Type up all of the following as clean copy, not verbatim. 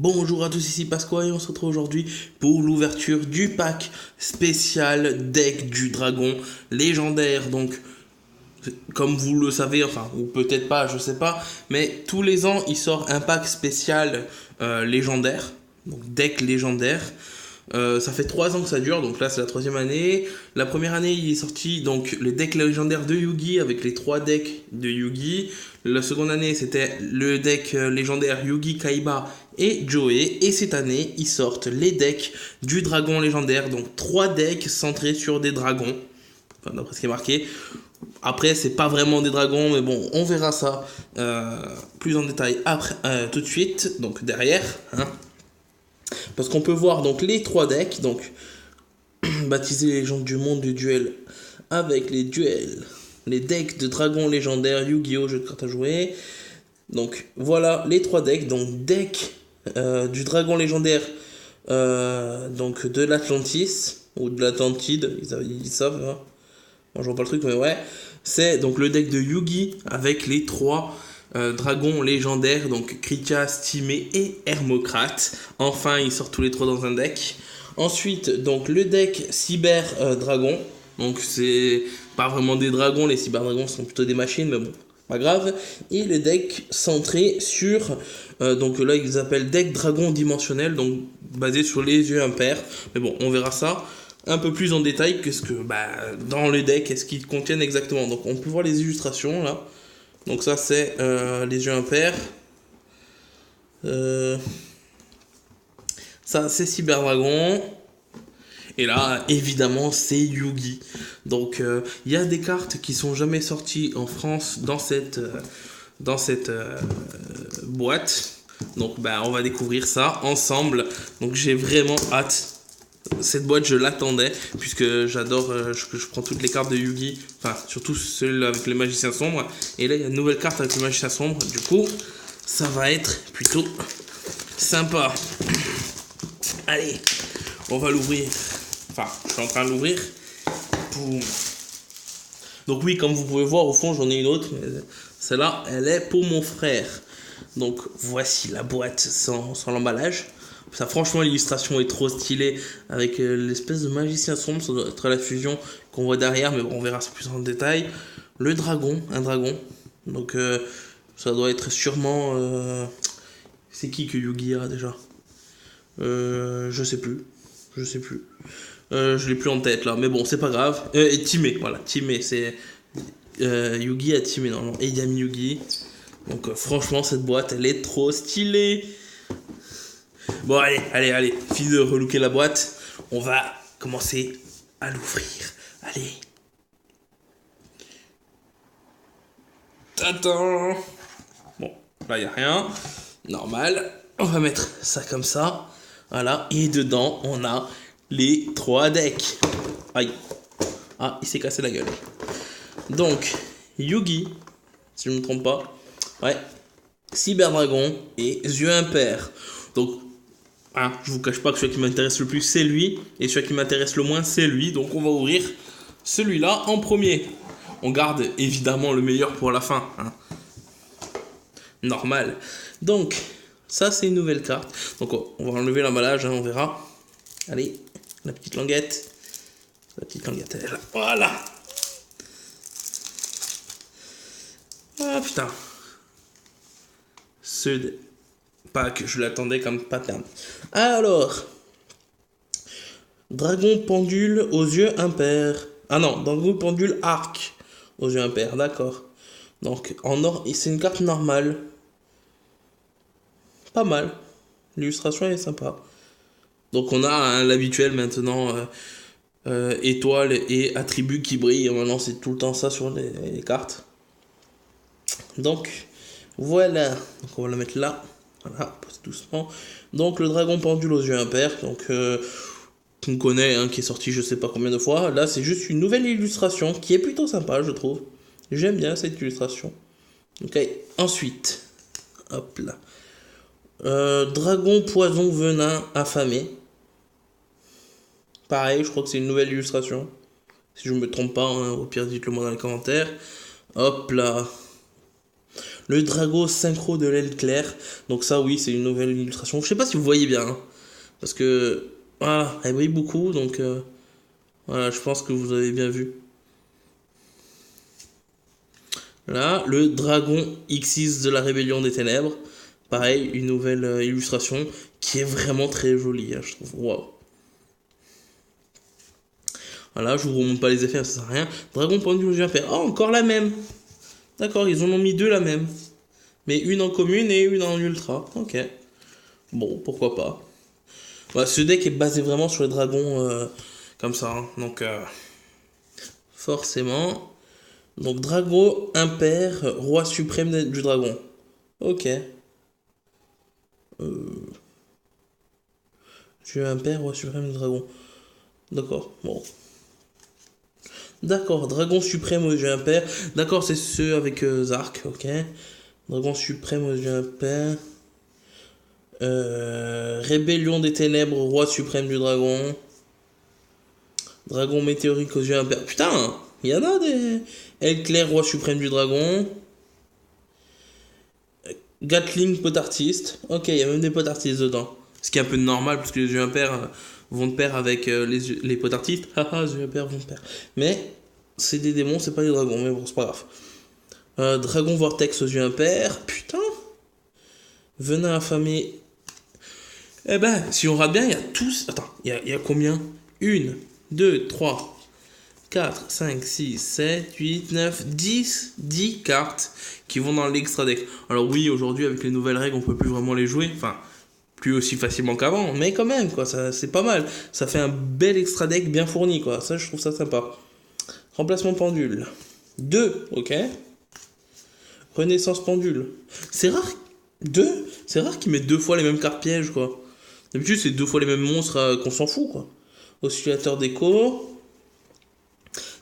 Bonjour à tous, ici Pasqua et on se retrouve aujourd'hui pour l'ouverture du pack spécial deck du dragon légendaire. Donc, comme vous le savez, enfin, ou peut-être pas, je sais pas, mais tous les ans il sort un pack spécial légendaire, donc deck légendaire. Ça fait 3 ans que ça dure, donc là c'est la troisième année. La première année il est sorti donc les decks légendaires de Yugi avec les 3 decks de Yugi. La seconde année c'était le deck légendaire Yugi, Kaiba et Joey. Et cette année ils sortent les decks du dragon légendaire, donc 3 decks centrés sur des dragons. Enfin, d'après ce qui est marqué. Après, c'est pas vraiment des dragons, mais bon, on verra ça plus en détail après, tout de suite, donc derrière. Hein. Parce qu'on peut voir donc les 3 decks, donc baptisés les légendes du monde du duel avec les duels, les decks de dragons légendaires, Yu-Gi-Oh! Jeu de cartes à jouer. Donc voilà les 3 decks, donc deck du dragon légendaire donc de l'Atlantis, ou de l'Atlantide, ils savent, hein. Moi, je vois pas le truc, mais ouais. C'est donc le deck de Yugi avec les 3 dragons légendaires, donc Krika, Stimé et Hermocrate. Enfin, ils sortent tous les 3 dans un deck. Ensuite, donc le deck Cyber Dragon. Donc, c'est pas vraiment des dragons, les Cyber Dragons sont plutôt des machines, mais bon, pas grave. Et le deck centré sur. Donc là, ils appellent deck Dragon Dimensionnel, donc basé sur les yeux impairs. Mais bon, on verra ça un peu plus en détail qu'est-ce que dans le deck, qu'est-ce qu'ils contiennent exactement. Donc on peut voir les illustrations là. Donc ça c'est les yeux impairs. Ça c'est Cyber Dragon. Et là évidemment c'est Yugi. Donc il y a des cartes qui sont jamais sorties en France dans cette boîte. Donc on va découvrir ça ensemble. Donc j'ai vraiment hâte. Cette boîte, je l'attendais, puisque j'adore, je prends toutes les cartes de Yugi, enfin, surtout celles avec les magiciens sombres. Et là, il y a une nouvelle carte avec les magiciens sombres, du coup, ça va être plutôt sympa. Allez, on va l'ouvrir. Enfin, je suis en train de l'ouvrir. Boum. Donc oui, comme vous pouvez voir, au fond, j'en ai une autre, mais celle-là, elle est pour mon frère. Donc, voici la boîte sans l'emballage. Ça, franchement, l'illustration est trop stylée avec l'espèce de magicien sombre. Ça doit être la fusion qu'on voit derrière, mais bon, on verra ça plus en détail. Le dragon, un dragon. Donc, ça doit être sûrement. C'est qui que Yugi a déjà Je sais plus. Je sais plus. Je l'ai plus en tête là, mais bon, c'est pas grave. Et Timé, voilà, Timé, c'est. Yugi a Timé normalement. Et Yami Yugi. Donc, franchement, cette boîte, elle est trop stylée. Bon, allez, fini de relooker la boîte. On va commencer à l'ouvrir. Allez. Tadam. Bon, là, il n'y a rien. Normal. On va mettre ça comme ça. Voilà. Et dedans, on a les 3 decks. Aïe. Ah, il s'est cassé la gueule. Donc, Yugi, si je ne me trompe pas. Ouais. Cyber Dragon et Yeux Impairs. Donc, je vous cache pas que celui qui m'intéresse le plus c'est lui, et celui qui m'intéresse le moins c'est lui, donc on va ouvrir celui-là en premier. On garde évidemment le meilleur pour la fin. Hein. Normal. Donc, ça c'est une nouvelle carte. Donc on va enlever l'emballage, hein, on verra. Allez, la petite languette. La petite languette, elle est là. Voilà. Ah putain. Ce pack, je l'attendais comme pattern. Alors, dragon pendule aux yeux impairs. Ah non, dragon pendule arc aux yeux impairs, d'accord. Donc, en or, c'est une carte normale. Pas mal. L'illustration est sympa. Donc, on a l'habituel maintenant, étoile et attribut qui brillent. Maintenant, c'est tout le temps ça sur les cartes. Donc, voilà. Donc, on va la mettre là. Voilà, passe doucement. Donc, le dragon pendule aux yeux impairs. Donc, qu'on connaît, hein, qui est sorti je sais pas combien de fois. Là, c'est juste une nouvelle illustration qui est plutôt sympa, je trouve. J'aime bien cette illustration. Ok, ensuite, hop là. Dragon, poison, venin, affamé. Pareil, je crois que c'est une nouvelle illustration. Si je me trompe pas, hein, au pire, dites-le moi dans les commentaires. Hop là. Le Drago synchro de l'aile claire. Donc ça, oui, c'est une nouvelle illustration. Je sais pas si vous voyez bien, hein, parce que voilà, elle brille beaucoup, donc voilà, je pense que vous avez bien vu. Là, le Dragon Xyz de la Rébellion des Ténèbres. Pareil, une nouvelle illustration qui est vraiment très jolie, hein, je trouve. Waouh. Voilà, je vous remonte pas les effets, ça sert à rien. Dragon pendule, je viens faire. Oh, encore la même. D'accord, ils en ont mis deux la même. Mais une en commune et une en ultra. Ok. Bon, pourquoi pas. Voilà, ce deck est basé vraiment sur les dragons comme ça. Hein. Donc, forcément. Donc, Drago impair, roi suprême du dragon. Ok. Dieu impair, roi suprême du dragon. D'accord, bon. D'accord, dragon suprême aux yeux impairs. D'accord, c'est ceux avec Zark, ok. Dragon suprême aux yeux impairs. Rébellion des ténèbres, roi suprême du dragon. Dragon météorique aux yeux impairs. Putain, il y en a des. Elclair, roi suprême du dragon. Gatling, pot artiste. Ok, il y a même des potes artistes dedans. Ce qui est un peu normal parce que les yeux impairs vont de pair avec les potes artistes. Haha, les yeux impairs vont de pair. Mais c'est des démons, c'est pas des dragons. Mais bon, c'est pas grave. Dragon vortex aux yeux impairs. Putain. Venin affamé. Eh ben, si on rate bien, il y a tous. Attends, il y a combien 1, 2, 3, 4, 5, 6, 7, 8, 9, 10 cartes qui vont dans l'extra deck. Alors oui, aujourd'hui, avec les nouvelles règles, on peut plus vraiment les jouer. Enfin, plus aussi facilement qu'avant. Mais quand même, quoi, ça, c'est pas mal. Ça fait un bel extra deck bien fourni, quoi. Ça, je trouve ça sympa. Remplacement pendule. 2, ok. Renaissance pendule. C'est rare. 2, c'est rare qu'ils mettent 2 fois les mêmes cartes pièges, quoi. D'habitude, c'est 2 fois les mêmes monstres qu'on s'en fout, quoi. Oscillateur d'écho.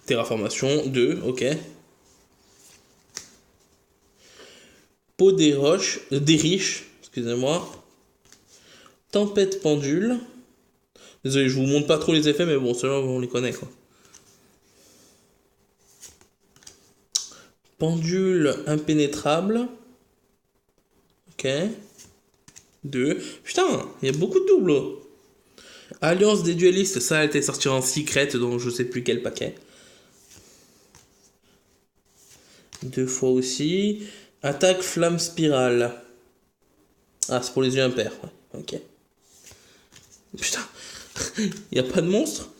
Terraformation, 2, ok. Peau des roches, des riches, excusez-moi. Tempête pendule. Désolé, je vous montre pas trop les effets, mais bon, ceux-là, on les connaît, quoi. Pendule impénétrable. Ok. 2. Putain, il y a beaucoup de doubles. Alliance des duellistes, ça a été sorti en secret, donc je sais plus quel paquet. 2 fois aussi. Attaque flamme spirale. Ah, c'est pour les yeux impairs. Ouais. Ok. Putain, il n'y a pas de monstre.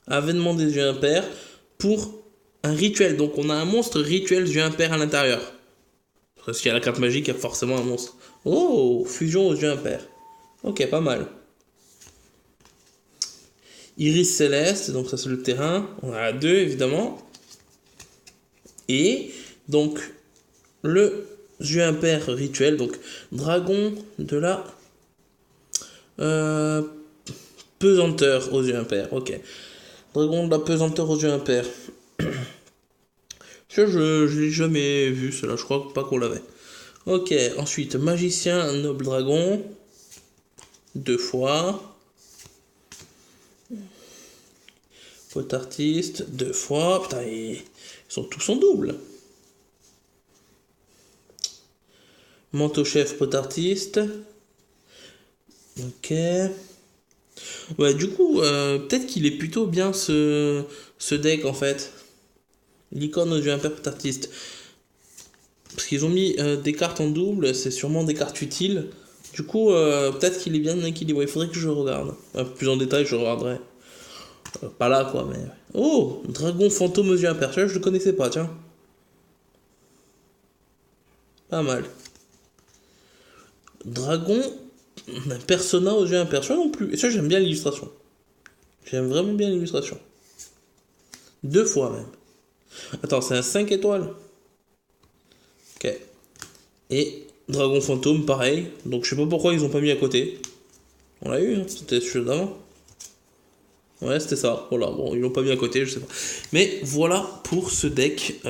Avènement des yeux impairs pour un rituel. Donc on a un monstre rituel yeux impairs à l'intérieur. Parce qu'il y a la carte magique, il y a forcément un monstre. Oh, fusion aux yeux impairs. Ok, pas mal. Iris céleste, donc ça c'est le terrain. On a 2 évidemment. Et donc le yeux impair rituel, donc dragon de la pesanteur aux yeux impairs. Ok. Dragon de la pesanteur aux yeux impairs. Je l'ai jamais vu, cela, je crois pas qu'on l'avait. Ok, ensuite, magicien, noble dragon. 2 fois. Pot artiste, 2 fois. Putain, ils sont tous en double. Manteau chef, pot artiste. Ok. Ouais, du coup, peut-être qu'il est plutôt bien ce deck en fait. L'icône aux yeux impairs, pot artiste. Parce qu'ils ont mis des cartes en double, c'est sûrement des cartes utiles. Du coup, peut-être qu'il est bien équilibré. Il faudrait que je regarde. Plus en détail, je regarderai. Pas là, quoi, mais... Oh, dragon fantôme aux yeux impairs. Je le connaissais pas, tiens. Pas mal. Dragon persona aux yeux impairs. Ça non plus. Et ça, j'aime bien l'illustration. J'aime vraiment bien l'illustration. 2 fois, même. Attends, c'est un 5 étoiles. Ok. Et dragon fantôme, pareil. Donc je sais pas pourquoi ils ont pas mis à côté. On l'a eu, hein. C'était celui d'avant. Ouais, c'était ça. Voilà, bon, ils l'ont pas mis à côté, je sais pas. Mais voilà pour ce deck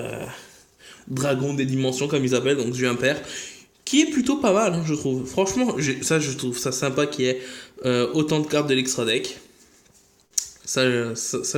dragon des dimensions, comme ils appellent, donc yeux impair, qui est plutôt pas mal, hein, je trouve. Franchement, je trouve ça sympa qu'il y ait autant de cartes de l'extra deck. Ça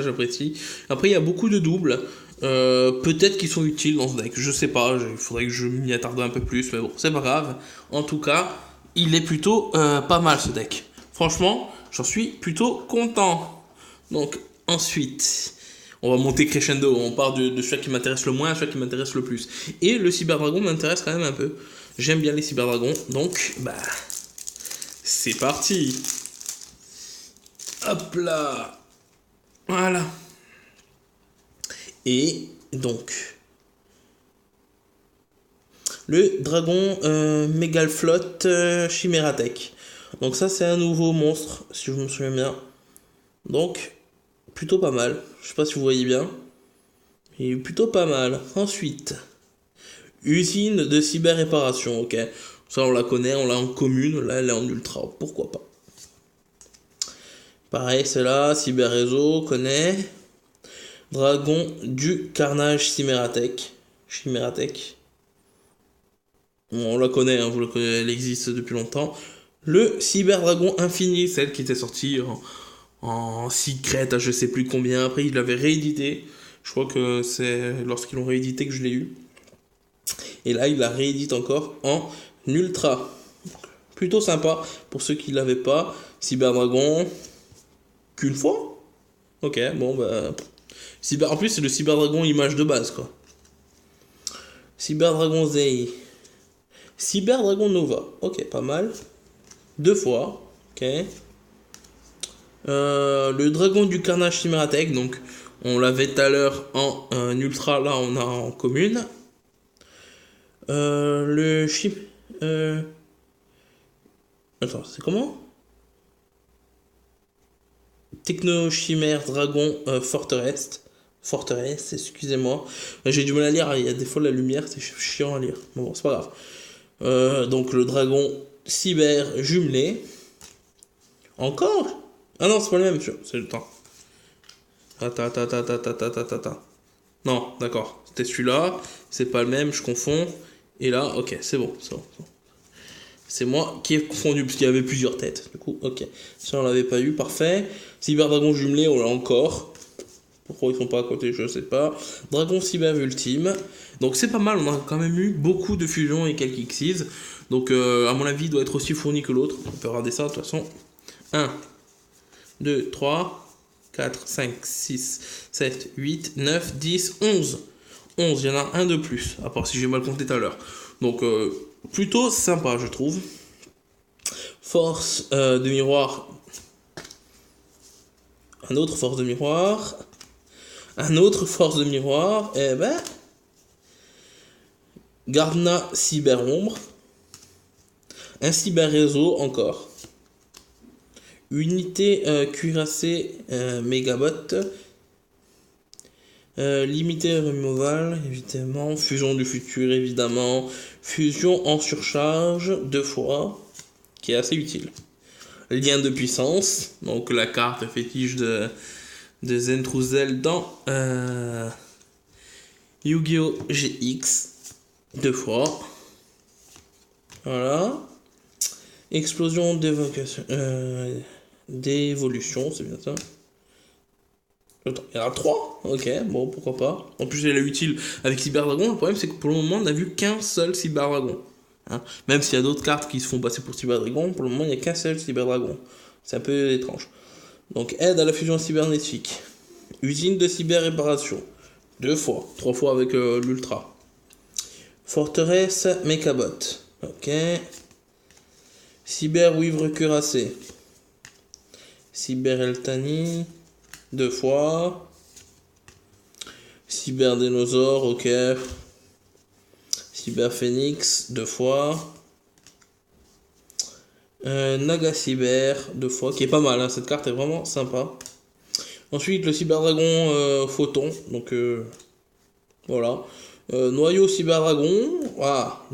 j'apprécie. Après, il y a beaucoup de doubles. Peut-être qu'ils sont utiles dans ce deck, je sais pas, il faudrait que je m'y attarde un peu plus, mais bon, c'est pas grave. En tout cas, il est plutôt pas mal ce deck. Franchement, j'en suis plutôt content. Donc, ensuite, on va monter crescendo, on part de celui qui m'intéresse le moins à celui qui m'intéresse le plus. Et le Cyberdragon m'intéresse quand même un peu. J'aime bien les Cyberdragons, donc, bah, c'est parti. Hop là. Voilà. Et donc, le dragon Megalflot Chimératech. Donc ça, c'est un nouveau monstre, si je me souviens bien. Donc, plutôt pas mal. Je sais pas si vous voyez bien. Il est plutôt pas mal. Ensuite, usine de cyber-réparation, ok. Ça, on la connaît, on l'a en commune. Là, elle est en ultra, pourquoi pas. Pareil, celle-là, cyber-réseau, connaît. Dragon du carnage Chimératech. Chimératech. Bon, on la connaît, hein, vous la connaissez, elle existe depuis longtemps. Le Cyberdragon Infini, celle qui était sortie en secret à je sais plus combien. Après, ils l'avaient réédité. Je crois que c'est lorsqu'ils l'ont réédité que je l'ai eu. Et là, il la réédite encore en ultra. Plutôt sympa pour ceux qui l'avaient pas. Cyberdragon, qu'une fois. Ok, bon, bah. En plus, c'est le Cyberdragon image de base, quoi. Cyberdragon Zei. Cyberdragon Nova. Ok, pas mal. 2 fois. Ok. Le dragon du carnage Chimératech. Donc, on l'avait tout à l'heure en ultra. Là, on a en commune. Le chip. Attends, c'est comment? Techno Chimère Dragon Forteresse. Forteresse, excusez-moi. J'ai du mal à lire, il y a des fois la lumière, c'est chiant à lire. Bon, c'est pas grave. Donc le dragon cyber jumelé. Encore? Ah non, c'est pas le même, c'est le temps. Attends. Non, d'accord. C'était celui-là, c'est pas le même, je confonds. Et là, ok, c'est bon. C'est moi qui ai confondu, parce qu'il y avait plusieurs têtes. Du coup, ok. Ça, on l'avait pas eu, parfait. Cyber Dragon jumelé, on l'a encore. Pourquoi ils sont pas à côté, je sais pas. Dragon Cyber Ultime. Donc c'est pas mal, on a quand même eu beaucoup de fusions et quelques Xyz. Donc à mon avis, il doit être aussi fourni que l'autre. On peut regarder ça de toute façon. 1, 2, 3, 4, 5, 6, 7, 8, 9, 10, 11. 11, il y en a un de plus, à part si j'ai mal compté tout à l'heure. Donc plutôt sympa, je trouve. Force de miroir. Un autre force de miroir. Un autre force de miroir. Et ben. Gardna cyber ombre. Un cyber réseau encore. Unité cuirassée mégabot. Limité removal, évidemment. Fusion du futur, évidemment. Fusion en surcharge, 2 fois. Qui est assez utile. Lien de puissance. Donc la carte fétiche de Zentruzel dans Yu-Gi-Oh! GX. 2 fois. Voilà. Explosion d'évocation. D'évolution, c'est bien ça. Attends, il y en a 3. Ok, bon, pourquoi pas. En plus, elle est utile avec Cyberdragon. Le problème, c'est que pour le moment, on n'a vu qu'un seul Cyberdragon. Hein, même s'il y a d'autres cartes qui se font passer pour Cyberdragon, pour le moment, il n'y a qu'un seul Cyberdragon. C'est un peu étrange. Donc, aide à la fusion cybernétique. Usine de cyber-réparation. 2 fois. 3 fois avec l'Ultra. Forteresse Mechabot. Ok. Cyber-Wivre cuirassé. Cyber-Eltani. 2 fois. Cyber-Dinosaure. Ok. Cyber-Phoenix. 2 fois. Naga Cyber. 2 fois. Qui est pas mal. Hein. Cette carte est vraiment sympa. Ensuite, le Cyberdragon Photon. Donc, voilà. Noyau Cyberdragon. Ah,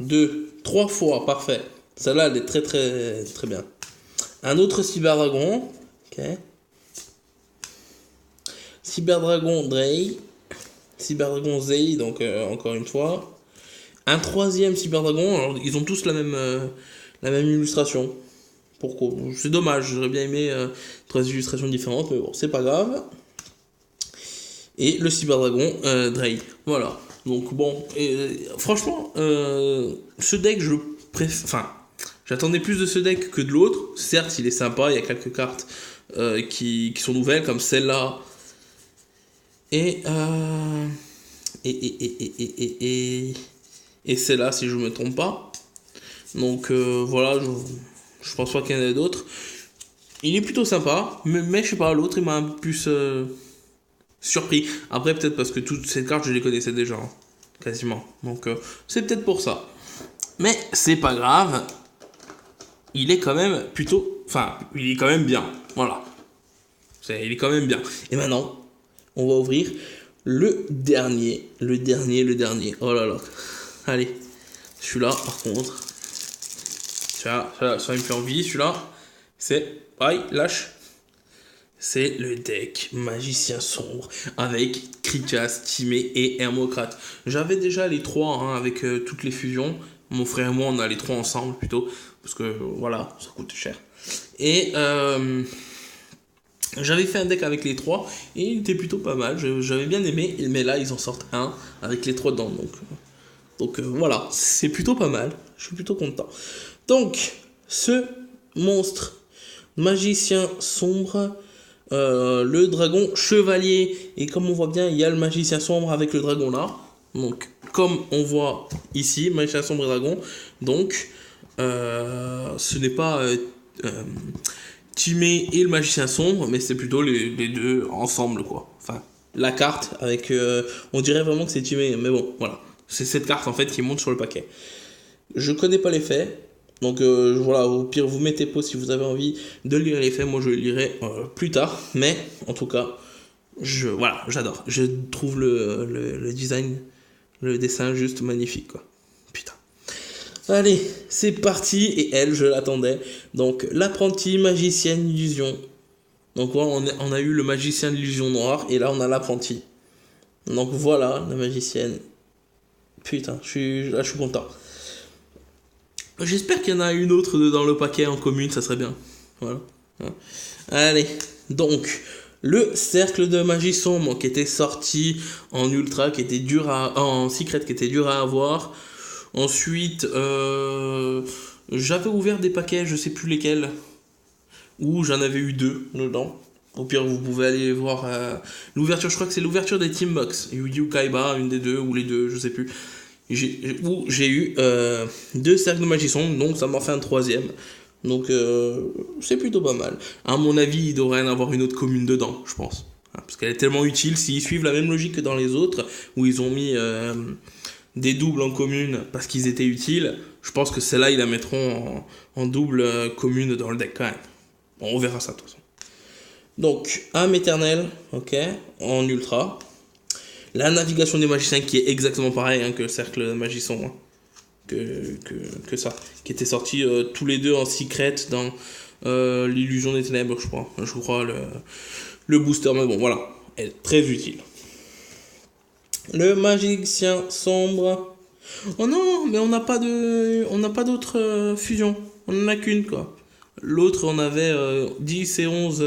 3 fois. Parfait. Celle-là, elle est très, très, très bien. Un autre Cyberdragon. Ok. Cyberdragon Drey. Cyberdragon Zei. Donc, encore une fois. Un troisième Cyberdragon. Alors, ils ont tous la même illustration. Pourquoi? C'est dommage. J'aurais bien aimé 3 illustrations différentes. Mais bon, c'est pas grave. et le cyberdragon Drey. Voilà. Donc bon, franchement, ce deck, je préfère. Enfin, j'attendais plus de ce deck que de l'autre. Certes, il est sympa, il y a quelques cartes qui sont nouvelles, comme celle-là. Et celle-là, si je me trompe pas. Donc voilà, je pense pas qu'il y en ait d'autres. Il est plutôt sympa, mais je sais pas, l'autre il m'a un peu plus surpris. Après, peut-être parce que toutes ces cartes, je les connaissais déjà, hein, quasiment. Donc c'est peut-être pour ça. Mais c'est pas grave. Il est quand même plutôt. Enfin, il est quand même bien. Voilà. Il est quand même bien. Et maintenant, on va ouvrir le dernier. Le dernier. Oh là là. Allez. Celui-là, par contre. Ça me fait envie. Celui-là, c'est. Aïe, lâche. C'est le deck Magicien Sombre avec Krikas, Timé et Hermocrate. J'avais déjà les trois hein, avec toutes les fusions. Mon frère et moi, on a les trois ensemble plutôt. Parce que voilà, ça coûte cher. Et j'avais fait un deck avec les trois et il était plutôt pas mal. J'avais bien aimé. Mais là, ils en sortent un avec les trois dedans. Donc voilà, c'est plutôt pas mal. Je suis plutôt content. Donc, ce monstre Magicien Sombre. Le dragon chevalier, et comme on voit bien il y a le magicien sombre avec le dragon là, donc comme on voit ici magicien sombre et dragon, donc ce n'est pas Timé et le magicien sombre, mais c'est plutôt les deux ensemble quoi, enfin la carte avec on dirait vraiment que c'est Timé, mais bon voilà, c'est cette carte en fait qui monte sur le paquet. Je connais pas l'effet. Donc voilà, au pire, vous mettez pause si vous avez envie de lire les faits. Moi, je le lirai plus tard. Mais en tout cas, voilà, j'adore. Je trouve le design, le dessin juste magnifique, quoi. Putain. Allez, c'est parti. Et elle, je l'attendais. Donc, l'apprentie magicienne illusion. Donc voilà, on a eu le magicien d'illusion noire. Et là, on a l'apprenti. Donc voilà, la magicienne. Putain, je suis content. J'espère qu'il y en a une autre dans le paquet en commune, ça serait bien. Voilà. Allez, donc, le cercle de magie sombre qui était sorti en ultra, qui était dur en secret, qui était dur à avoir. Ensuite, j'avais ouvert des paquets, je sais plus lesquels, où j'en avais eu 2 dedans. Au pire, vous pouvez aller voir l'ouverture, je crois que c'est l'ouverture des Team Box. Yu Kaiba, une des deux, ou les deux, je sais plus. J'ai eu 2 cercles de magie sombre, donc ça m'en fait un 3e. Donc c'est plutôt pas mal. À mon avis, il devrait y en avoir une autre commune dedans, je pense. Parce qu'elle est tellement utile, s'ils suivent la même logique que dans les autres, où ils ont mis des doubles en commune parce qu'ils étaient utiles, je pense que celle-là, ils la mettront en double commune dans le deck quand même. Bon, on verra ça de toute façon. Donc, âme éternelle, ok, en ultra. La navigation des magiciens qui est exactement pareil hein, que le cercle de magie sombre. Hein. Que ça. Qui était sorti tous les deux en secret dans l'illusion des ténèbres, je crois. Je crois le booster, mais bon, voilà. Elle est très utile. Le magicien sombre. Oh non, mais on n'a pas d'autre fusion. On n'en a qu'une, quoi. L'autre, on avait 10 et 11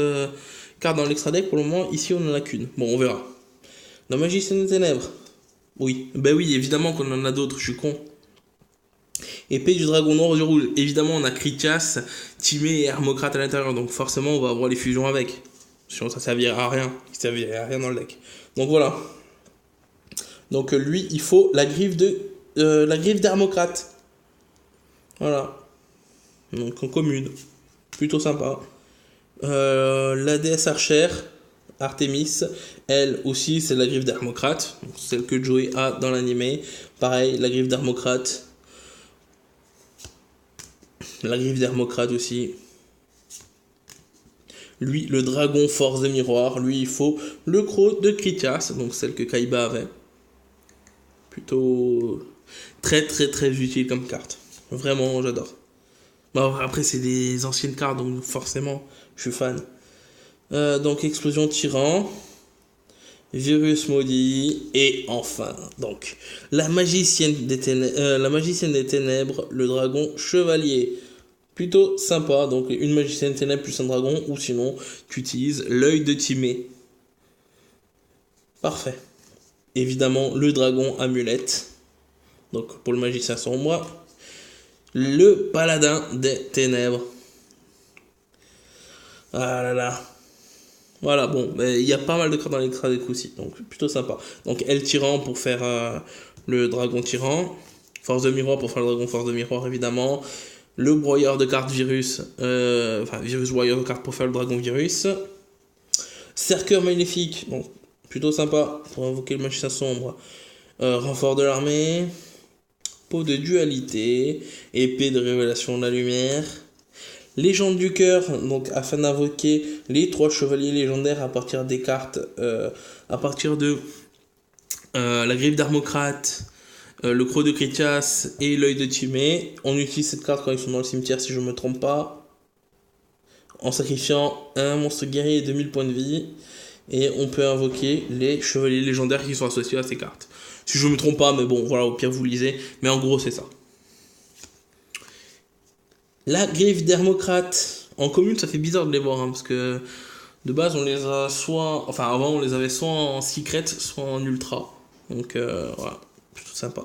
cartes dans l'extra deck. Pour le moment, ici, on n'en a qu'une. Bon, on verra. La magicienne des ténèbres. Oui. Ben oui, évidemment qu'on en a d'autres, je suis con. Épée du dragon noir du rouge. Évidemment, on a Krikas, Timé et Hermocrate à l'intérieur. Donc forcément, on va avoir les fusions avec. Sinon, ça servirait à rien. Il servirait à rien dans le deck. Donc voilà. Donc lui, il faut la griffe d'Hermocrate. Voilà. Donc en commune. Plutôt sympa. La déesse archère, Artemis, elle aussi, c'est la griffe d'Hermocrate. Celle que Joey a dans l'animé. Pareil, la griffe d'Hermocrate. La griffe d'Hermocrate aussi. Lui, le dragon force de miroir. Lui, il faut le croc de Krikas, donc celle que Kaiba avait. Plutôt très très très utile comme carte. Vraiment, j'adore. Bon, après, c'est des anciennes cartes, donc forcément, je suis fan. Donc, explosion tyran. Virus maudit. Et enfin, donc, la magicienne des ténèbres, le dragon chevalier. Plutôt sympa, donc une magicienne ténèbres plus un dragon, ou sinon tu utilises l'œil de Timé. Parfait. Évidemment, le dragon amulette. Donc, pour le magicien sombre. Le paladin des ténèbres. Ah là là. Voilà, bon, il y a pas mal de cartes dans l'extra deck aussi, donc plutôt sympa. Donc, El Tyran pour faire le dragon tyran. Force de miroir pour faire le dragon force de miroir, évidemment. Le broyeur de cartes virus. Enfin, virus broyeur de cartes pour faire le dragon virus. Cerceur maléfique, donc plutôt sympa pour invoquer le magicien sombre. Renfort de l'armée. Peau de dualité. Épée de révélation de la lumière. Légende du cœur, donc afin d'invoquer les 3 chevaliers légendaires à partir des cartes, à partir de la griffe d'Armocrate, le croc de Critias et l'œil de Timée. On utilise cette carte quand ils sont dans le cimetière, si je ne me trompe pas, en sacrifiant un monstre guerrier et 2000 points de vie. Et on peut invoquer les chevaliers légendaires qui sont associés à ces cartes. Si je ne me trompe pas, mais bon, voilà, au pire vous lisez. Mais en gros, c'est ça. La griffe d'Hermocrate. En commune, ça fait bizarre de les voir, hein, parce que de base, on les a soit. Enfin, avant, on les avait soit en secret, soit en ultra. Donc, voilà, plutôt sympa.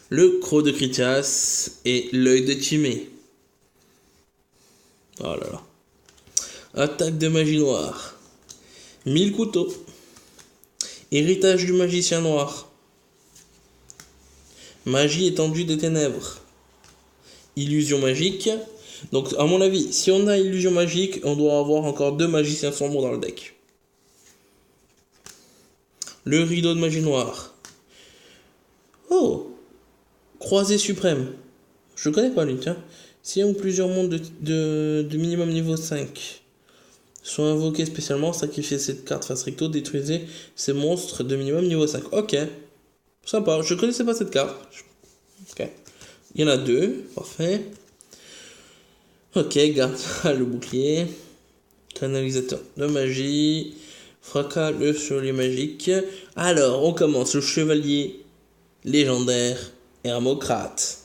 Le croc de Critias et l'œil de Timée. Oh là là. Attaque de magie noire. 1000 couteaux. Héritage du magicien noir. Magie étendue des ténèbres. Illusion magique. Donc, à mon avis, si on a illusion magique, on doit avoir encore 2 magiciens sombres dans le deck. Le rideau de magie noire. Oh! Croisée suprême. Je connais pas lui, tiens. Si un ou plusieurs mondes de minimum niveau 5 sont invoqués spécialement, sacrifiez cette carte face recto, détruisez ces monstres de minimum niveau 5. Ok. Sympa. Je connaissais pas cette carte. Ok. Il y en a 2. Parfait. Ok, garde le bouclier. Canalisateur de magie. Fracas le chevalier magique. Alors, on commence. Le chevalier légendaire Hermocrate.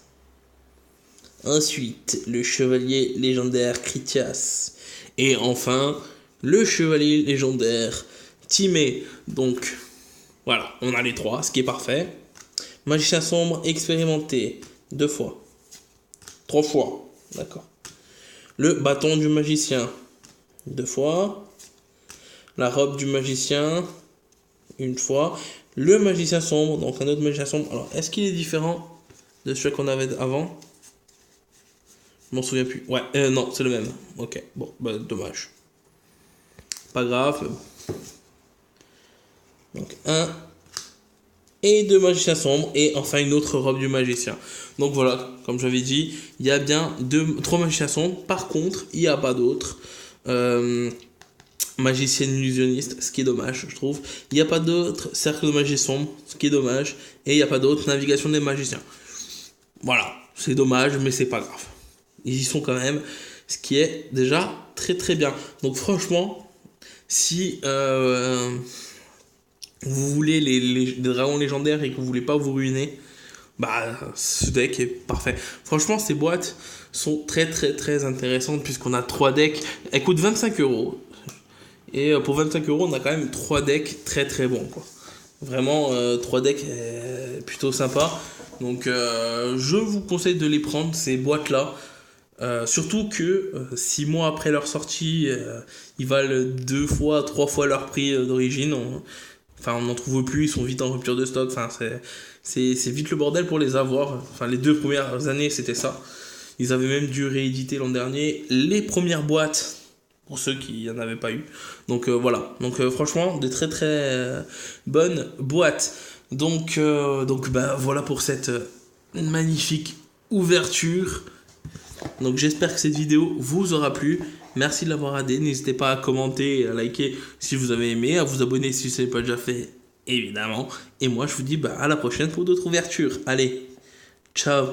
Ensuite, le chevalier légendaire Critias. Et enfin, le chevalier légendaire Timée. Donc, voilà, on a les 3, ce qui est parfait. Magicien sombre expérimenté. 2 fois. 3 fois. D'accord. Le bâton du magicien. 2 fois. La robe du magicien. 1 fois. Le magicien sombre. Donc un autre magicien sombre. Alors, est-ce qu'il est différent de celui qu'on avait avant? Je m'en souviens plus. Ouais, non, c'est le même. Ok, bon, bah, dommage. Pas grave. Donc, 1 et 2 magiciens sombres. Et enfin, une autre robe du magicien. Donc voilà, comme j'avais dit, il y a bien 3 magiciens sombres. Par contre, il n'y a pas d'autres. Magicienne illusionniste, ce qui est dommage, je trouve. Il n'y a pas d'autres cercle de magie sombre, ce qui est dommage. Et il n'y a pas d'autres navigation des magiciens. Voilà, c'est dommage, mais c'est pas grave. Ils y sont quand même, ce qui est déjà très très bien. Donc franchement, si vous voulez les dragons légendaires et que vous voulez pas vous ruiner, bah ce deck est parfait. Franchement, ces boîtes sont très très très intéressantes puisqu'on a 3 decks. Elles coûtent 25€. Et pour 25€, on a quand même 3 decks très très bons, quoi. Vraiment, 3 decks plutôt sympas. Donc je vous conseille de les prendre, ces boîtes-là. Surtout que 6 mois après leur sortie, ils valent 2 fois, 3 fois leur prix d'origine. Enfin, on n'en trouve plus, ils sont vite en rupture de stock. Enfin, c'est vite le bordel pour les avoir. Enfin, les 2 premières années, c'était ça. Ils avaient même dû rééditer l'an dernier les premières boîtes pour ceux qui n'en avaient pas eu. Donc voilà. Donc franchement, des très très bonnes boîtes. Donc bah, voilà pour cette magnifique ouverture. Donc j'espère que cette vidéo vous aura plu. Merci de l'avoir regardé. N'hésitez pas à commenter et à liker si vous avez aimé, à vous abonner si ce n'est pas déjà fait, évidemment. Et moi je vous dis bah, à la prochaine pour d'autres ouvertures. Allez, ciao.